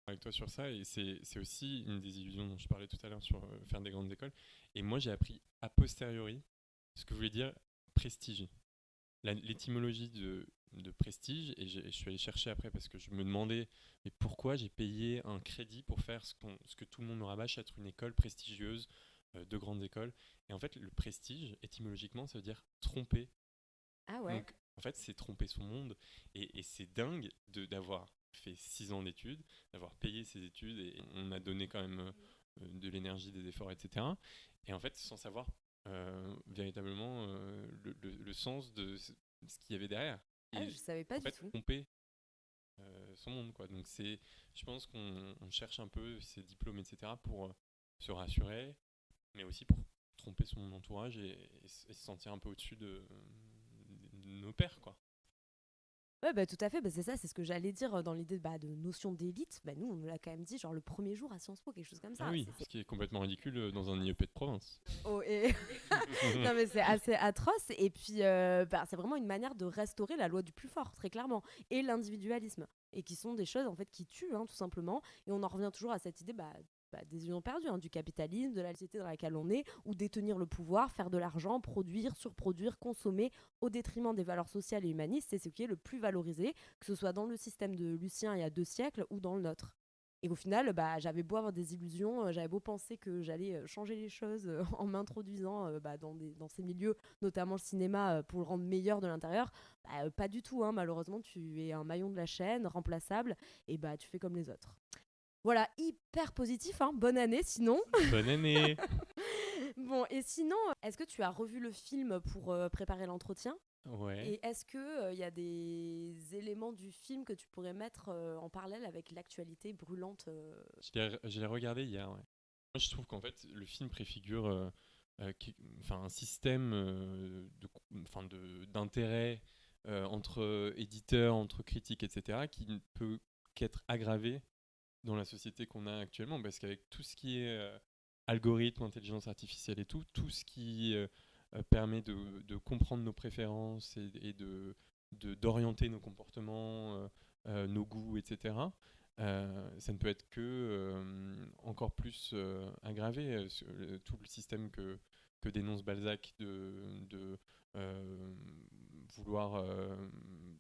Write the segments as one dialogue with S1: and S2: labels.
S1: avec toi sur ça, et c'est aussi une des illusions dont je parlais tout à l'heure sur faire des grandes écoles. Et moi, j'ai appris a posteriori ce que voulait dire prestige. L'étymologie de prestige, et je suis allé chercher après parce que je me demandais mais pourquoi j'ai payé un crédit pour faire ce que tout le monde me rabâche, être une école prestigieuse, de grandes écoles. Et en fait, le prestige, étymologiquement, ça veut dire tromper.
S2: Ah ouais.
S1: Donc, en fait, c'est tromper son monde. Et c'est dingue d'avoir fait 6 ans d'études, d'avoir payé ses études, et on a donné quand même de l'énergie, des efforts, etc. Et en fait, sans savoir véritablement le sens de ce qu'il y avait derrière.
S2: Ah, je
S1: Et
S2: savais pas
S1: en
S2: du
S1: fait,
S2: tout.
S1: tromper son monde, quoi. Donc, je pense qu'on cherche un peu ces diplômes, etc., pour se rassurer, mais aussi pour tromper son entourage et se sentir un peu au-dessus de nos pairs, quoi.
S2: Ouais, bah, tout à fait, bah, c'est ça, c'est ce que j'allais dire dans l'idée de notion d'élite. Bah, nous, on me l'a quand même dit, genre le premier jour à Sciences Po, quelque chose comme
S1: Ah
S2: ça.
S1: oui, ce qui est complètement ridicule dans un IEP de province.
S2: Oh, et... non, mais c'est assez atroce. Et puis, c'est vraiment une manière de restaurer la loi du plus fort, très clairement, et l'individualisme. Et qui sont des choses, en fait, qui tuent, hein, tout simplement. Et on en revient toujours à cette idée des unions perdues, hein, du capitalisme, de la société dans laquelle on est, où détenir le pouvoir, faire de l'argent, produire, surproduire, consommer, au détriment des valeurs sociales et humanistes, c'est ce qui est le plus valorisé, que ce soit dans le système de Lucien il y a 2 siècles ou dans le nôtre. Et au final, j'avais beau avoir des illusions, j'avais beau penser que j'allais changer les choses en m'introduisant dans ces milieux, notamment le cinéma, pour le rendre meilleur de l'intérieur. Pas du tout, hein. Malheureusement, tu es un maillon de la chaîne, remplaçable, et tu fais comme les autres. Voilà, hyper positif, hein. Bonne année sinon.
S1: Bonne année.
S2: Bon, et sinon, est-ce que tu as revu le film pour préparer l'entretien?
S1: Ouais.
S2: Et est-ce que il y a des éléments du film que tu pourrais mettre en parallèle avec l'actualité brûlante?
S1: Je l'ai regardé hier, ouais. Moi, je trouve qu'en fait, le film préfigure enfin, un système d'intérêt entre éditeurs, entre critiques, etc., qui ne peut qu'être aggravé dans la société qu'on a actuellement, parce qu'avec tout ce qui est algorithme, intelligence artificielle et tout, tout ce qui permet de comprendre nos préférences et d'orienter nos comportements, nos goûts, etc., ça ne peut être que encore plus aggravé. Tout le système que dénonce Balzac de vouloir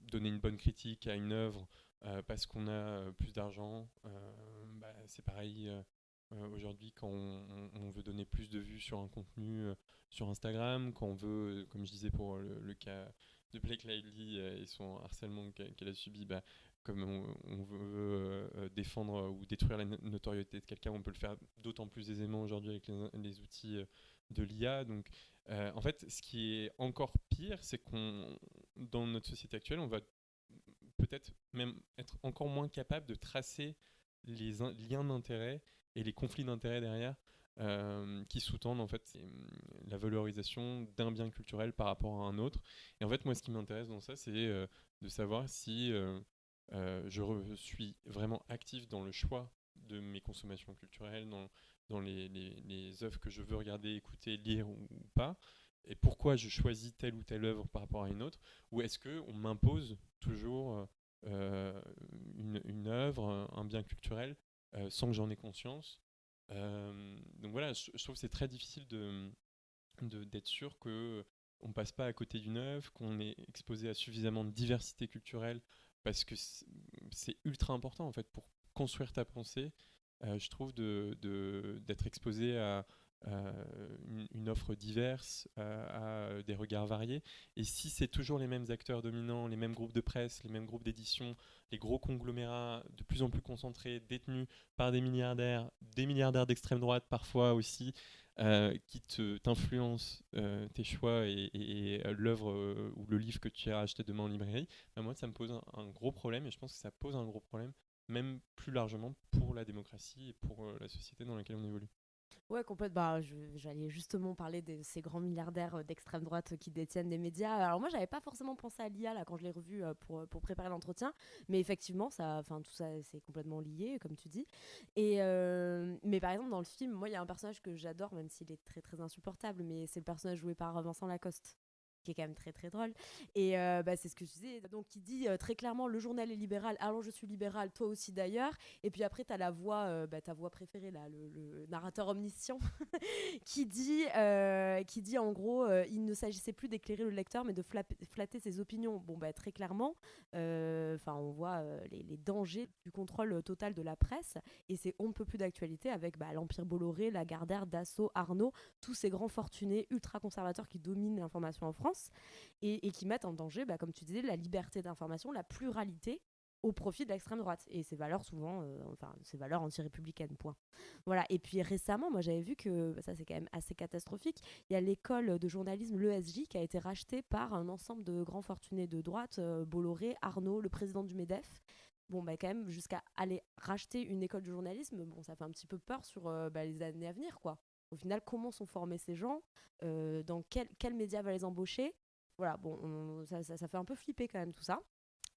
S1: donner une bonne critique à une œuvre parce qu'on a plus d'argent. C'est pareil aujourd'hui quand on veut donner plus de vues sur un contenu sur Instagram, quand on veut, comme je disais pour le cas de Blake Lively et son harcèlement qu'elle a subi, comme on veut défendre ou détruire la notoriété de quelqu'un, on peut le faire d'autant plus aisément aujourd'hui avec les outils de l'IA. Donc, en fait, ce qui est encore pire, c'est qu'on, dans notre société actuelle, on va peut-être même être encore moins capable de tracer les liens d'intérêt et les conflits d'intérêt derrière qui sous-tendent en fait la valorisation d'un bien culturel par rapport à un autre. Et en fait, moi, ce qui m'intéresse dans ça, c'est de savoir si suis vraiment actif dans le choix de mes consommations culturelles, dans les œuvres que je veux regarder, écouter, lire ou pas, et pourquoi je choisis telle ou telle œuvre par rapport à une autre, ou est-ce qu'on m'impose toujours une œuvre, un bien culturel, sans que j'en ai conscience. Donc voilà, je trouve que c'est très difficile d'être sûr que on passe pas à côté d'une œuvre, qu'on est exposé à suffisamment de diversité culturelle, parce que c'est ultra important en fait pour construire ta pensée. Je trouve d'être exposé à une offre diverse, à des regards variés. Et si c'est toujours les mêmes acteurs dominants, les mêmes groupes de presse, les mêmes groupes d'édition, les gros conglomérats de plus en plus concentrés, détenus par des milliardaires d'extrême droite parfois aussi, qui t'influence tes choix et l'œuvre ou le livre que tu as acheté demain en librairie, moi ça me pose un gros problème, et je pense que ça pose un gros problème même plus largement pour la démocratie et pour la société dans laquelle on évolue.
S2: Ouais, complètement. J'allais justement parler de ces grands milliardaires d'extrême droite qui détiennent des médias. Alors moi, j'avais pas forcément pensé à l'IA là quand je l'ai revu pour préparer l'entretien, mais effectivement, tout ça, c'est complètement lié, comme tu dis. Mais par exemple, dans le film, moi, il y a un personnage que j'adore, même s'il est très très insupportable, mais c'est le personnage joué par Vincent Lacoste. qui est quand même très très drôle. Et c'est ce que je disais. Donc il dit très clairement le journal est libéral, alors je suis libéral, toi aussi d'ailleurs. Et puis après, tu as la voix, ta voix préférée, là, le narrateur omniscient, qui dit en gros, il ne s'agissait plus d'éclairer le lecteur, mais de flatter ses opinions. Bon, très clairement, on voit les dangers du contrôle total de la presse. Et c'est on ne peut plus d'actualité avec l'Empire Bolloré, Lagardère, Dassault, Arnaud, tous ces grands fortunés ultra-conservateurs qui dominent l'information en France et qui mettent en danger, comme tu disais, la liberté d'information, la pluralité au profit de l'extrême droite et ses valeurs souvent, ses valeurs anti-républicaines, point. Voilà, et puis récemment, moi j'avais vu que, ça c'est quand même assez catastrophique, il y a l'école de journalisme, l'ESJ, qui a été rachetée par un ensemble de grands fortunés de droite, Bolloré, Arnaud, le président du MEDEF. Bon, quand même, jusqu'à aller racheter une école de journalisme, ça fait un petit peu peur sur les années à venir, quoi. Au final, comment sont formés ces gens, dans quel média va les embaucher. Voilà, ça fait un peu flipper quand même tout ça.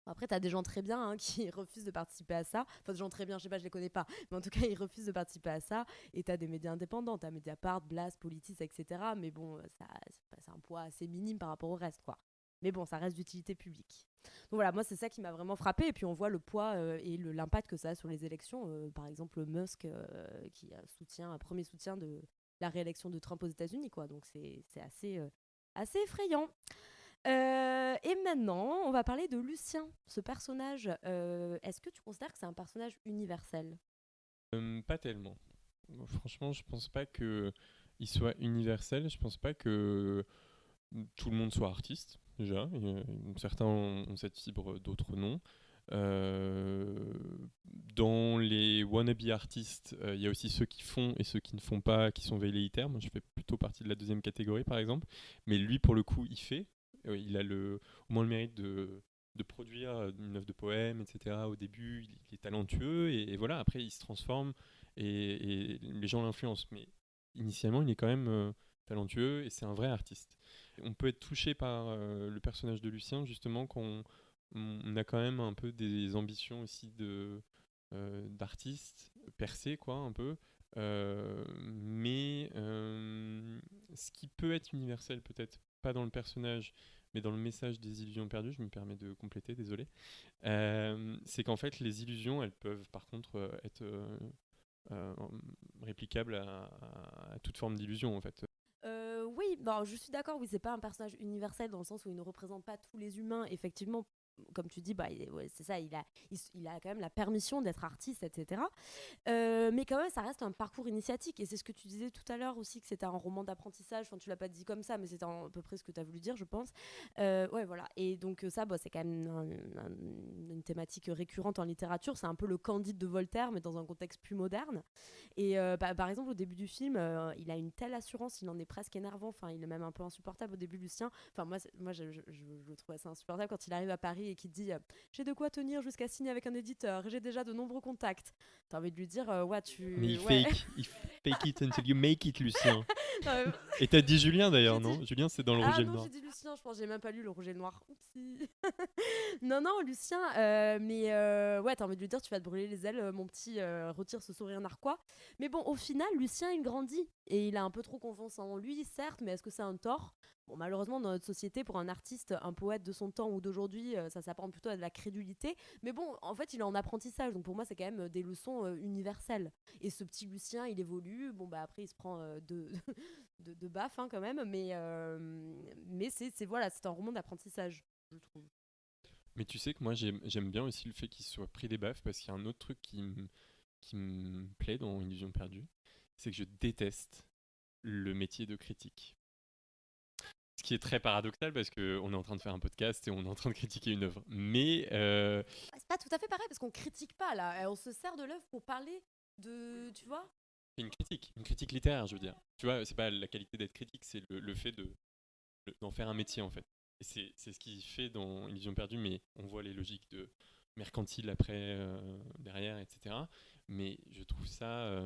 S2: Après, tu as des gens très bien qui refusent de participer à ça. Enfin, des gens très bien, je sais pas, je les connais pas. Mais en tout cas, ils refusent de participer à ça. Et tu as des médias indépendants. Tu as Mediapart, Blast, Politis, etc. Mais bon, c'est un poids assez minime par rapport au reste, quoi. Mais bon, ça reste d'utilité publique. Donc voilà, moi, c'est ça qui m'a vraiment frappé. Et puis, on voit le poids et l'impact que ça a sur les élections. Par exemple, Musk, qui a premier soutien de la réélection de Trump aux États-Unis, quoi. Donc, c'est assez effrayant. Et maintenant, on va parler de Lucien, ce personnage. Est-ce que tu considères que c'est un personnage universel ?
S1: Pas tellement. Franchement, je pense pas que il soit universel. Je pense pas que tout le monde soit artiste, déjà. Certains ont cette fibre, d'autres non. Euh, Dans les wannabe artistes, il y a aussi ceux qui font et ceux qui ne font pas, qui sont velléitaires. Moi, je fais plutôt partie de la deuxième catégorie, par exemple. Mais lui, pour le coup, il fait. Il a au moins le mérite de produire une œuvre de poème, etc. Au début, il est talentueux et voilà. Après, il se transforme et les gens l'influencent. Mais initialement, il est quand même talentueux et c'est un vrai artiste. On peut être touché par le personnage de Lucien, justement, quand on a quand même un peu des ambitions aussi d'artiste percé, quoi, un peu. Mais ce qui peut être universel, peut-être pas dans le personnage, mais dans le message des illusions perdues, je me permets de compléter, désolé, c'est qu'en fait, les illusions, elles peuvent par contre être euh, réplicables à toute forme d'illusion, en fait.
S2: Oui, je suis d'accord, oui, c'est pas un personnage universel dans le sens où il ne représente pas tous les humains. Effectivement, comme tu dis, c'est ça, il a quand même la permission d'être artiste, etc. Mais quand même, ça reste un parcours initiatique. Et c'est ce que tu disais tout à l'heure aussi, que c'était un roman d'apprentissage. Enfin, tu l'as pas dit comme ça, mais c'était à peu près ce que tu as voulu dire, je pense. Ouais, voilà. Et donc ça, c'est quand même une thématique récurrente en littérature. C'est un peu le Candide de Voltaire, mais dans un contexte plus moderne. Et par exemple, au début du film, il a une telle assurance, il en est presque énervant. Enfin, il est même un peu insupportable au début, Lucien. Enfin, moi je trouvais ça insupportable quand il arrive à Paris et qu'il dit j'ai de quoi tenir jusqu'à signer avec un éditeur, j'ai déjà de nombreux contacts. T'as envie de lui dire ouais,
S1: Mais
S2: ouais.
S1: il fake it until you make it, Lucien.
S2: Non,
S1: Et t'as dit Julien d'ailleurs,
S2: j'ai dit
S1: non? Julien, c'est dans le rouge
S2: ah
S1: et le
S2: non,
S1: noir.
S2: j'ai dit Lucien, je pense que j'ai même pas lu Le Rouge et le Noir. Oupsie. Non, non, Lucien, mais ouais, t'as envie de lui dire, tu vas te brûler les ailes, mon petit, retire ce sourire narquois. Mais bon, au final, Lucien, il grandit et il a un peu trop confiance en lui, certes, mais est-ce que c'est un tort? Bon, malheureusement, dans notre société, pour un artiste, un poète de son temps ou d'aujourd'hui, ça s'apprend plutôt à de la crédulité. Mais bon, en fait, il est en apprentissage, donc pour moi, c'est quand même des leçons universelles. Et ce petit Lucien, il évolue. Bon, après, il se prend de baffes quand même, mais voilà, c'est un roman d'apprentissage, je trouve.
S1: Mais tu sais que moi j'aime bien aussi le fait qu'il soit pris des baffes parce qu'il y a un autre truc qui me plaît dans Illusion perdue, c'est que je déteste le métier de critique. Ce qui est très paradoxal parce qu'on est en train de faire un podcast et on est en train de critiquer une œuvre. Mais
S2: C'est pas tout à fait pareil parce qu'on critique pas là, on se sert de l'œuvre pour parler de, tu vois.
S1: c'est une critique littéraire, je veux dire. Tu vois, c'est pas la qualité d'être critique, c'est le fait d'en faire un métier en fait. Et c'est ce qu'il fait dans Illusion perdue, mais on voit les logiques de mercantile après, derrière, etc. Mais je trouve ça.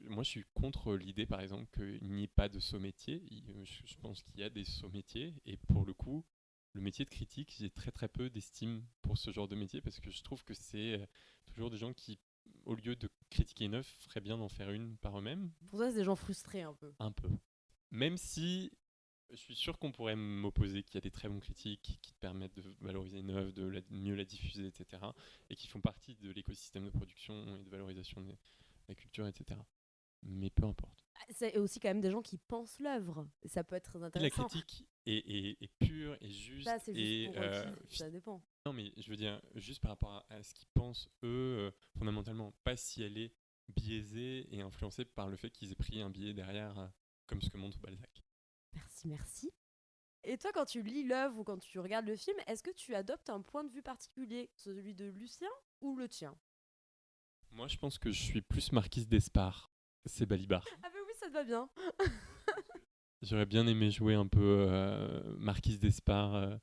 S1: Moi, je suis contre l'idée, par exemple, qu'il n'y ait pas de saut-métier. Je pense qu'il y a des sauts-métiers. Et pour le coup, le métier de critique, j'ai très très peu d'estime pour ce genre de métier parce que je trouve que c'est toujours des gens qui, au lieu de critiquer une œuvre, feraient bien d'en faire une par eux-mêmes.
S2: Pour ça, c'est des gens frustrés un peu.
S1: Un peu. Même si Je suis sûr qu'on pourrait m'opposer qu'il y a des très bons critiques qui te permettent de valoriser une œuvre, mieux la diffuser, etc. Et qui font partie de l'écosystème de production et de valorisation de la culture, etc. Mais peu importe.
S2: C'est aussi quand même des gens qui pensent l'œuvre. Et ça peut être très
S1: Si la
S2: intéressant.
S1: critique est pure et
S2: Ça,
S1: juste
S2: c'est juste
S1: et
S2: pour qui, ça dépend.
S1: non, mais je veux dire juste par rapport à ce qu'ils pensent eux fondamentalement, pas si elle est biaisée et influencée par le fait qu'ils aient pris un biais derrière, comme ce que montre Balzac.
S2: Merci, merci. Et toi, quand tu lis l'œuvre ou quand tu regardes le film, est-ce que tu adoptes un point de vue particulier, celui de Lucien ou le tien?
S1: Moi, je pense que je suis plus Marquise d'Espard. C'est Balibar.
S2: Ah bah oui, ça te va bien.
S1: J'aurais bien aimé jouer un peu Marquise d'Espard.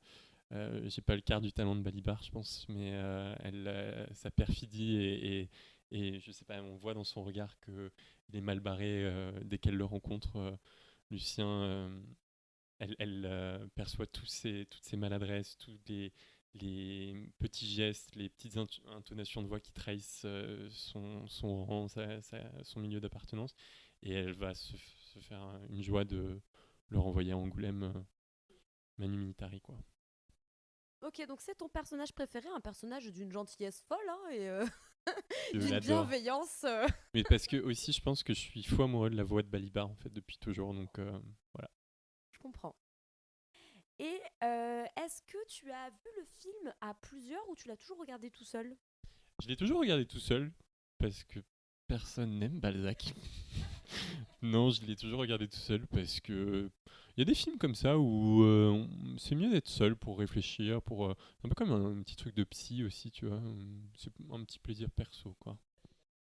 S1: J'ai pas le quart du talent de Balibar, je pense, mais sa perfidie et je sais pas, on voit dans son regard qu'il est mal barré dès qu'elle le rencontre. Lucien, elle perçoit toutes ses maladresses, tous les petits gestes, les petites intonations de voix qui trahissent son rang, son milieu d'appartenance, et elle va se faire une joie de le renvoyer à Angoulême, Manu Militari, quoi.
S2: Ok, donc c'est ton personnage préféré, un personnage d'une gentillesse folle hein, et
S1: Je
S2: d'une
S1: l'adore.
S2: bienveillance.
S1: Mais parce que aussi, je pense que je suis fou amoureux de la voix de Balibar en fait depuis toujours, donc voilà.
S2: Je comprends. Et est-ce que tu as vu le film à plusieurs ou tu l'as toujours regardé tout seul?
S1: Je l'ai toujours regardé tout seul parce que personne n'aime Balzac. Non, je l'ai toujours regardé tout seul parce que il y a des films comme ça où c'est mieux d'être seul pour réfléchir, pour un peu comme un petit truc de psy aussi, tu vois. C'est un petit plaisir perso, quoi.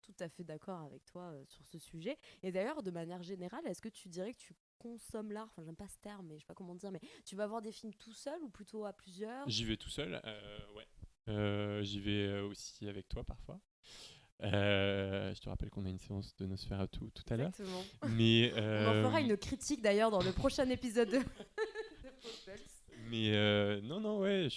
S2: Tout à fait d'accord avec toi sur ce sujet. Et d'ailleurs, de manière générale, est-ce que tu dirais que tu consommes l'art? Enfin, j'aime pas ce terme, mais je sais pas comment dire, mais tu vas voir des films tout seul ou plutôt à plusieurs?
S1: J'y vais tout seul, ouais. J'y vais aussi avec toi parfois. Je te rappelle qu'on a une séance de Nosferatu tout à l'heure.
S2: Exactement.
S1: Mais,
S2: On en fera une critique d'ailleurs dans le prochain épisode de Pulse.
S1: non, non, ouais,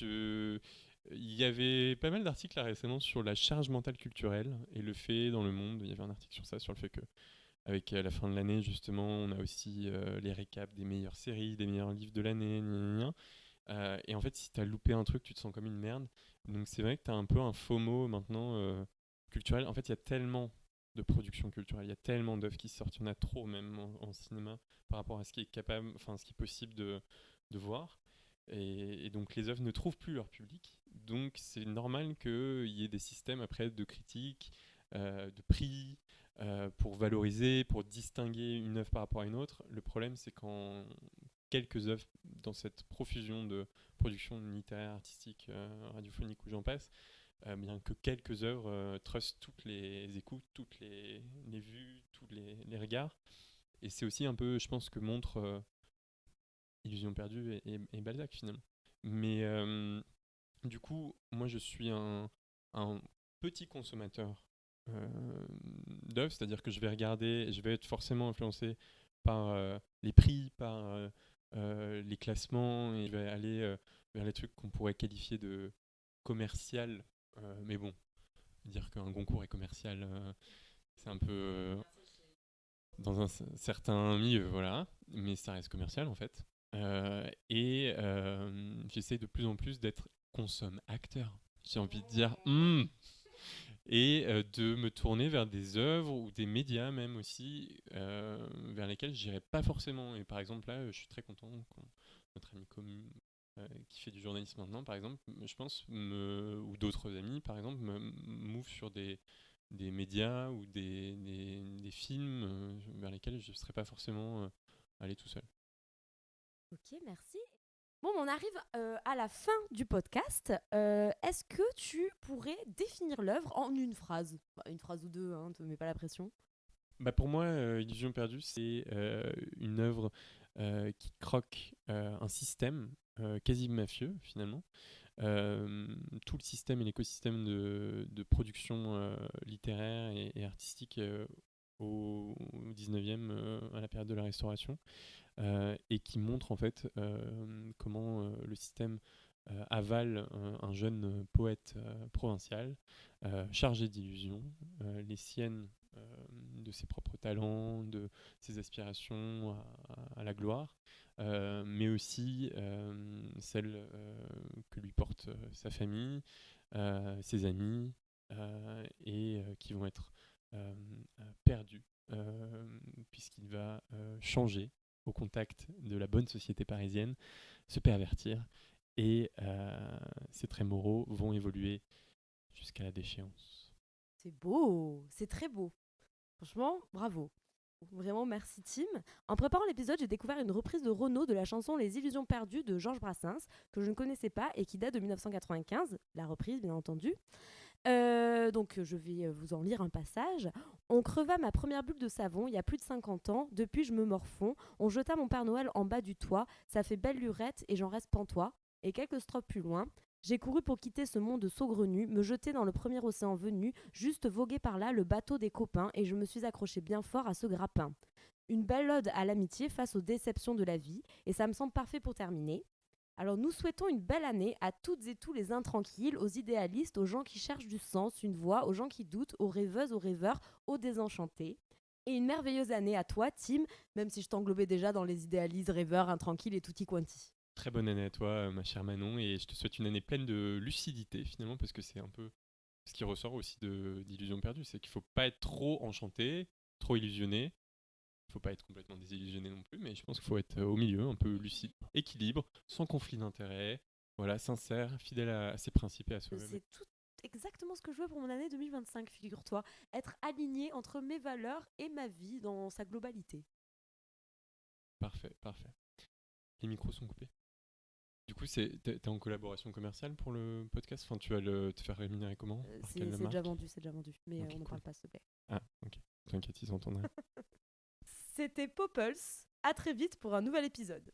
S1: il y avait pas mal d'articles là récemment sur la charge mentale culturelle et le fait dans le monde, il y avait un article sur ça, sur le fait que avec la fin de l'année justement, on a aussi les récaps des meilleures séries, des meilleurs livres de l'année, gna gna gna. Et en fait, si t'as loupé un truc, tu te sens comme une merde. Donc c'est vrai que t'as un peu un FOMO maintenant culturel. En fait, il y a tellement de productions culturelles, il y a tellement d'œuvres qui sortent, il y en a trop même en cinéma par rapport à ce qui est capable, enfin ce qui est possible de voir. Et donc les œuvres ne trouvent plus leur public. Donc c'est normal qu'il y ait des systèmes après de critique, de prix, pour valoriser, pour distinguer une œuvre par rapport à une autre. Le problème, c'est quand quelques œuvres dans cette profusion de production littéraire, artistique, radiophonique ou j'en passe, bien que quelques œuvres trustent toutes les écoutes, toutes les vues, tous les regards. Et c'est aussi un peu, je pense, que montre Illusion perdue et Balzac finalement. Mais du coup, moi je suis un petit consommateur d'œuvres, c'est-à-dire que je vais regarder, je vais être forcément influencé par les prix, par les classements, et je vais aller vers les trucs qu'on pourrait qualifier de commercial. Mais bon, dire qu'un Goncourt est commercial, c'est un peu dans un certain milieu, voilà, mais ça reste commercial en fait. J'essaie de plus en plus d'être consomme-acteur. J'ai envie de dire, et de me tourner vers des œuvres ou des médias même aussi, vers lesquels j'irais pas forcément. Et par exemple là, je suis très content qu'on notre ami commun qui fait du journalisme maintenant, par exemple, je pense, ou d'autres amis, par exemple, m'ouvrent sur des médias ou des films vers lesquels je ne serais pas forcément allé tout seul.
S2: Ok, merci. Bon, on arrive à la fin du podcast. Est-ce que tu pourrais définir l'œuvre en une phrase? Bah, une phrase ou deux, hein, ne te mets pas la pression.
S1: Bah pour moi, Illusion perdue, c'est une œuvre qui croque un système quasi mafieux finalement. Tout le système et l'écosystème de production littéraire et artistique au 19e, à la période de la Restauration, et qui montre en fait comment le système avale un jeune poète provincial chargé d'illusions, les siennes de ses propres talents, de ses aspirations à la gloire, mais aussi celle que lui porte sa famille, ses amis, et qui vont être perdus, puisqu'il va changer au contact de la bonne société parisienne, se pervertir, et ses traits moraux vont évoluer jusqu'à la déchéance.
S2: C'est beau, c'est très beau. Franchement, bravo. Vraiment, merci Tim. En préparant l'épisode, j'ai découvert une reprise de Renaud de la chanson Les Illusions perdues de Georges Brassens, que je ne connaissais pas et qui date de 1995. La reprise, bien entendu. Donc, je vais vous en lire un passage. On creva ma première bulle de savon il y a plus de 50 ans. Depuis, je me morfonds. On jeta mon Père Noël en bas du toit. Ça fait belle lurette et j'en reste pantois. Et quelques strophes plus loin. J'ai couru pour quitter ce monde saugrenu, me jeter dans le premier océan venu, juste voguer par là le bateau des copains, et je me suis accroché bien fort à ce grappin. Une belle ode à l'amitié face aux déceptions de la vie, et ça me semble parfait pour terminer. Alors nous souhaitons une belle année à toutes et tous les intranquilles, aux idéalistes, aux gens qui cherchent du sens, une voie, aux gens qui doutent, aux rêveuses, aux rêveurs, aux désenchantés. Et une merveilleuse année à toi, Tim, même si je t'englobais déjà dans les idéalistes, rêveurs, intranquilles et tutti quanti.
S1: Très bonne année à toi, ma chère Manon, et je te souhaite une année pleine de lucidité finalement, parce que c'est un peu ce qui ressort aussi d'Illusions perdues, c'est qu'il ne faut pas être trop enchanté, trop illusionné, il ne faut pas être complètement désillusionné non plus, mais je pense qu'il faut être au milieu, un peu lucide, équilibre, sans conflit d'intérêts, voilà, sincère, fidèle à ses principes et à soi-même.
S2: C'est tout exactement ce que je veux pour mon année 2025, figure-toi. Être aligné entre mes valeurs et ma vie dans sa globalité.
S1: Parfait, parfait. Les micros sont coupés. Du coup, t'es en collaboration commerciale pour le podcast. Enfin, tu vas te faire rémunérer comment? Par
S2: C'est
S1: quelle
S2: déjà
S1: marque?
S2: vendu, c'est déjà vendu. Mais
S1: Ok,
S2: on n'en
S1: cool.
S2: parle pas, s'il te plaît.
S1: Ah, ok. T'inquiète, ils entendraient.
S2: C'était Popples. À très vite pour un nouvel épisode.